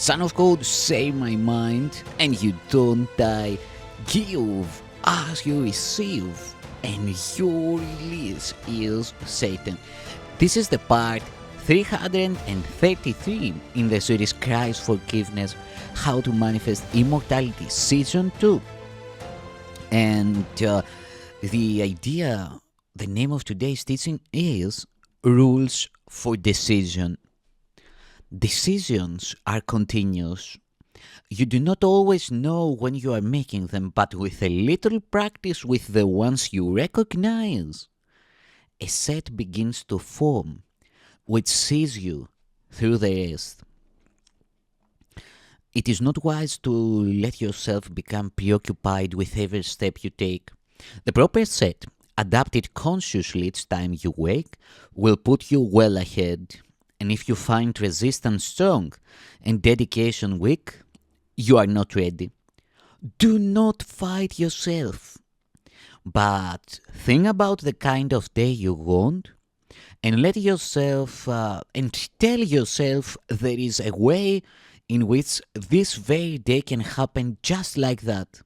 Son of God, save my mind, and you don't die. Give as you receive, and your release is Satan. This is the part 333 in the series Christ's Forgiveness, How to Manifest Immortality, Season 2. And the idea, the name of today's teaching is Rules for Decision. Decisions are continuous. You do not always know when you are making them, but with a little practice with the ones you recognize, a set begins to form, which sees you through the rest. It is not wise to let yourself become preoccupied with every step you take. The proper set, adapted consciously each time you wake, will put you well ahead. And if you find resistance strong and dedication weak, you are not ready. Do not fight yourself, but think about the kind of day you want and let yourself and tell yourself there is a way in which this very day can happen just like that.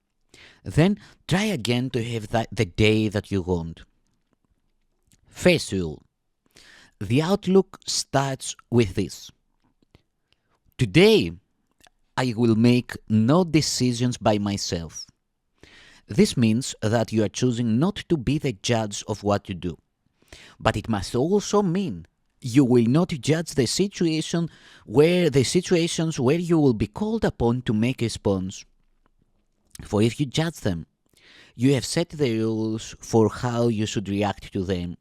Then try again to have the day that you want. First rule. The outlook starts with this. Today, I will make no decisions by myself. This means that you are choosing not to be the judge of what you do. But it must also mean you will not judge the situations where you will be called upon to make a response. For if you judge them, you have set the rules for how you should react to them.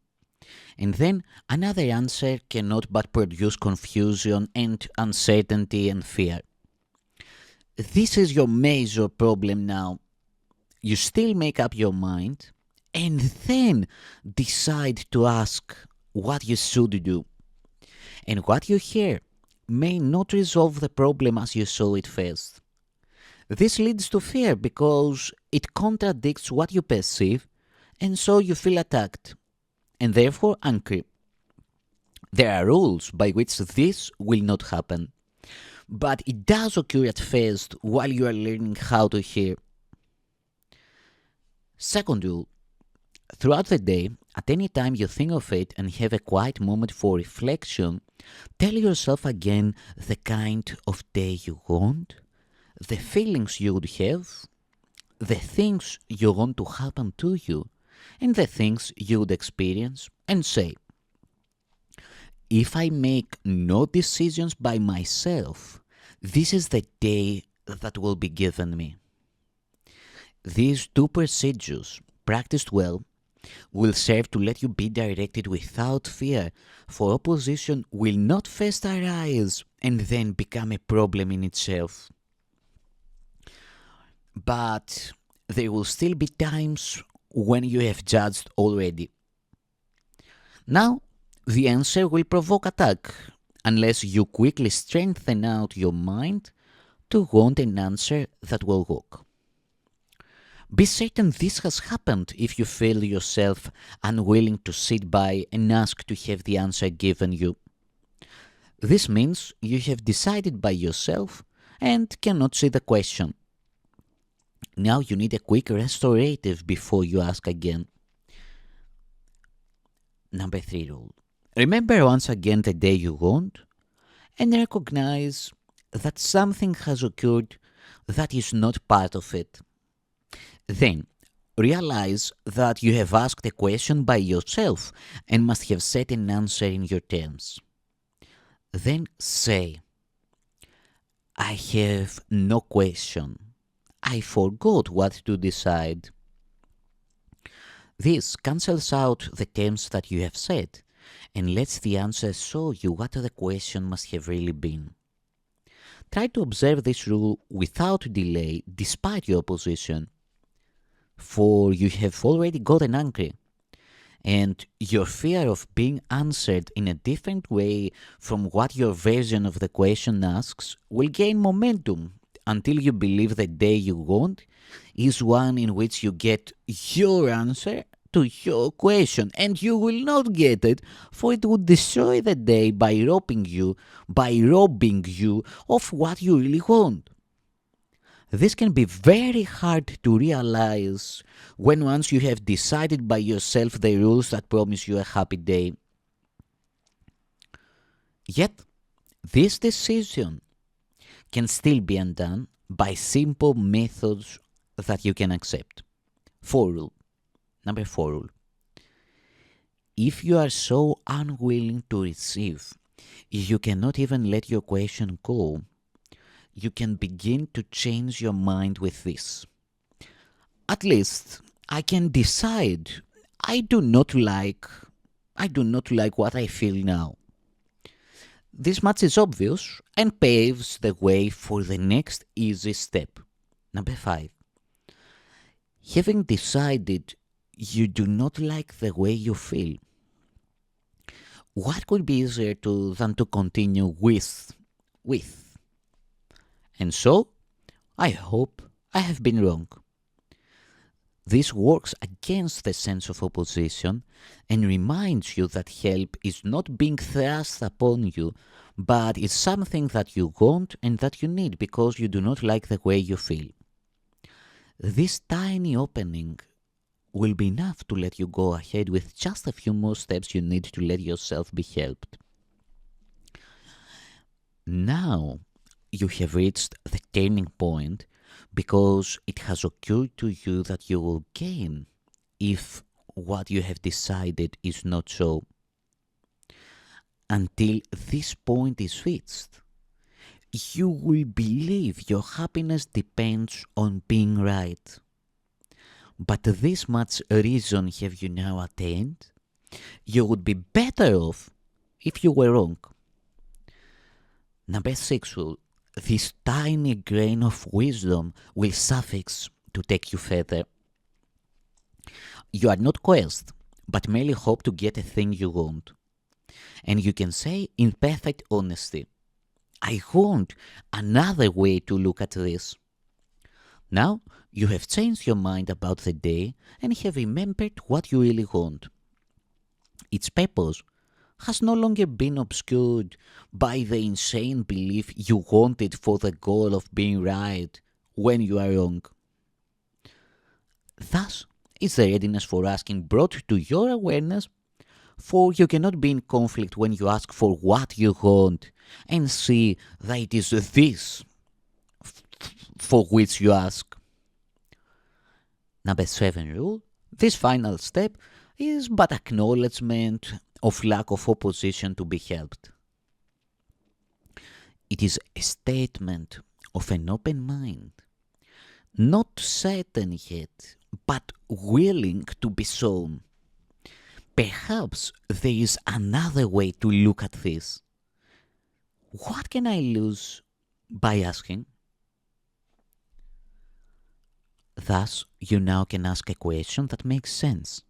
And then another answer cannot but produce confusion and uncertainty and fear. This is your major problem now. You still make up your mind and then decide to ask what you should do. And what you hear may not resolve the problem as you saw it first. This leads to fear because it contradicts what you perceive, and so you feel attacked and therefore angry. There are rules by which this will not happen, but it does occur at first while you are learning how to hear. Second rule, throughout the day, at any time you think of it and have a quiet moment for reflection, tell yourself again the kind of day you want, the feelings you would have, the things you want to happen to you, and the things you would experience, and say, if I make no decisions by myself, this is the day that will be given me. These two procedures, practiced well, will serve to let you be directed without fear, for opposition will not first arise and then become a problem in itself. But there will still be times when you have judged already. Now, the answer will provoke attack unless you quickly strengthen out your mind to want an answer that will work. Be certain this has happened if you feel yourself unwilling to sit by and ask to have the answer given you. This means you have decided by yourself and cannot see the question. Now you need a quick restorative before you ask again. Number 3 rule. Remember once again the day you want and recognize that something has occurred that is not part of it. Then realize that you have asked a question by yourself and must have set an answer in your terms. Then say, I have no question. I forgot what to decide. This cancels out the terms that you have set and lets the answer show you what the question must have really been. Try to observe this rule without delay despite your opposition, for you have already gotten angry, and your fear of being answered in a different way from what your version of the question asks will gain momentum until you believe the day you want is one in which you get your answer to your question, and you will not get it, for it would destroy the day by robbing you of what you really want. This can be very hard to realize when once you have decided by yourself the rules that promise you a happy day. Yet, this decision can still be undone by simple methods that you can accept. Number 4 rule. If you are so unwilling to receive, you cannot even let your question go, you can begin to change your mind with this. At least I can decide I do not like what I feel now. This much is obvious and paves the way for the next easy step. Number 5. Having decided you do not like the way you feel, what could be easier than to continue with? And so, I hope I have been wrong. This works against the sense of opposition and reminds you that help is not being thrust upon you, but is something that you want and that you need because you do not like the way you feel. This tiny opening will be enough to let you go ahead with just a few more steps you need to let yourself be helped. Now you have reached the turning point because it has occurred to you that you will gain if what you have decided is not so. Until this point is reached, you will believe your happiness depends on being right. But this much reason have you now attained? You would be better off if you were wrong. Number 6 rule. This tiny grain of wisdom will suffice to take you further. You are not coerced, but merely hope to get a thing you want. And you can say in perfect honesty, I want another way to look at this. Now you have changed your mind about the day and have remembered what you really want. Its purpose has no longer been obscured by the insane belief you wanted for the goal of being right when you are wrong. Thus is the readiness for asking brought to your awareness, for you cannot be in conflict when you ask for what you want and see that it is this for which you ask. Number 7 rule. This final step is but acknowledgement of lack of opposition to be helped. It is a statement of an open mind, not certain yet, but willing to be shown. Perhaps there is another way to look at this. What can I lose by asking? Thus, you now can ask a question that makes sense,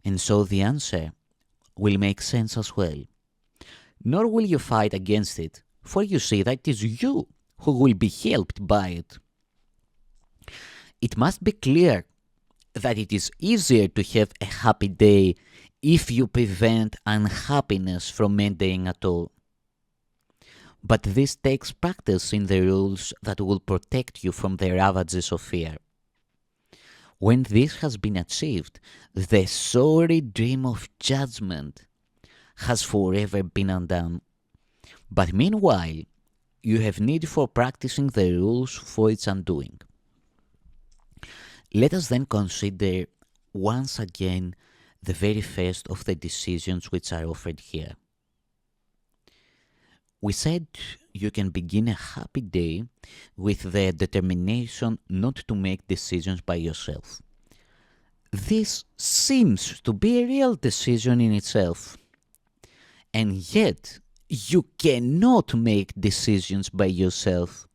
and so the answer will make sense as well. Nor will you fight against it, for you see that it is you who will be helped by it. It must be clear that it is easier to have a happy day if you prevent unhappiness from ending at all. But this takes practice in the rules that will protect you from the ravages of fear. When this has been achieved, the sorry dream of judgment has forever been undone. But meanwhile, you have need for practicing the rules for its undoing. Let us then consider once again the very first of the decisions which are offered here. We said you can begin a happy day with the determination not to make decisions by yourself. This seems to be a real decision in itself. And yet, you cannot make decisions by yourself.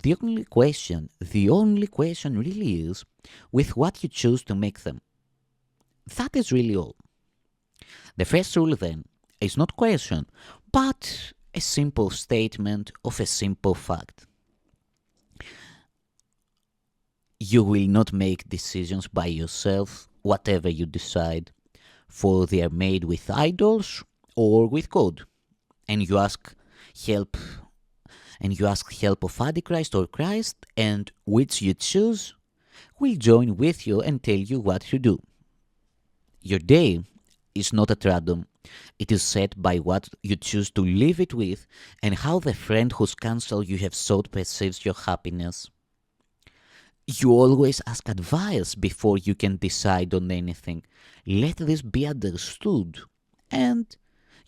The only question really is with what you choose to make them. That is really all. The first rule then is not question, but a simple statement of a simple fact. You will not make decisions by yourself whatever you decide, for they are made with idols or with code. And you ask help help of Antichrist or Christ, and which you choose will join with you and tell you what to do. Your day is not at random. It is set by what you choose to live it with and how the friend whose counsel you have sought perceives your happiness. You always ask advice before you can decide on anything. Let this be understood. And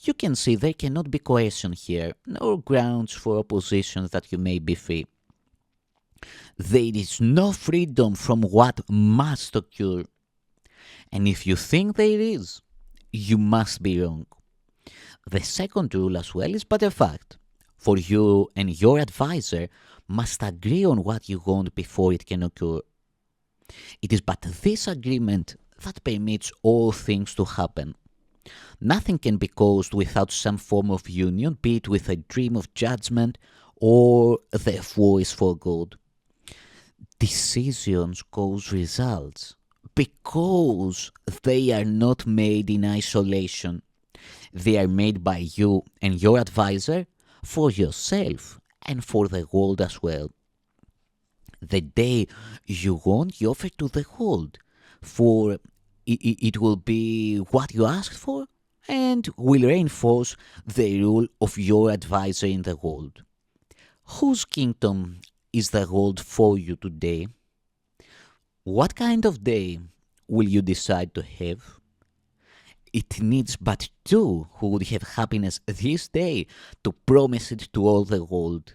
you can see there cannot be coercion here, nor grounds for opposition that you may be free. There is no freedom from what must occur. And if you think there is, you must be wrong. The second rule as well is but a fact, for you and your advisor must agree on what you want before it can occur. It is but this agreement that permits all things to happen. Nothing can be caused without some form of union, be it with a dream of judgment or the voice for God. Decisions cause results because they are not made in isolation. They are made by you and your advisor for yourself and for the world as well. The day you want, you offer to the world, for it will be what you asked for and will reinforce the rule of your advisor in the world. Whose kingdom is the world for you today? What kind of day will you decide to have? It needs but two who would have happiness this day to promise it to all the world.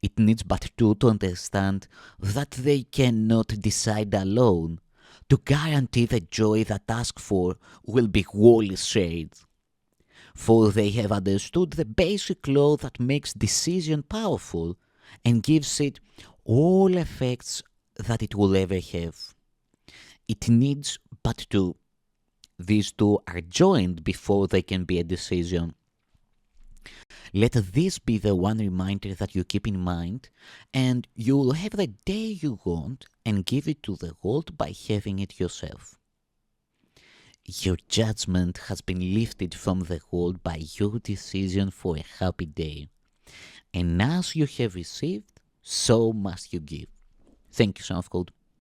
It needs but two to understand that they cannot decide alone, to guarantee the joy that asked for will be wholly shared. For they have understood the basic law that makes decision powerful and gives it all effects that it will ever have. It needs but two. These two are joined before they can be a decision. Let this be the one reminder that you keep in mind, and you will have the day you want and give it to the world by having it yourself. Your judgment has been lifted from the world by your decision for a happy day. And as you have received, so must you give. Thank you, Son of God.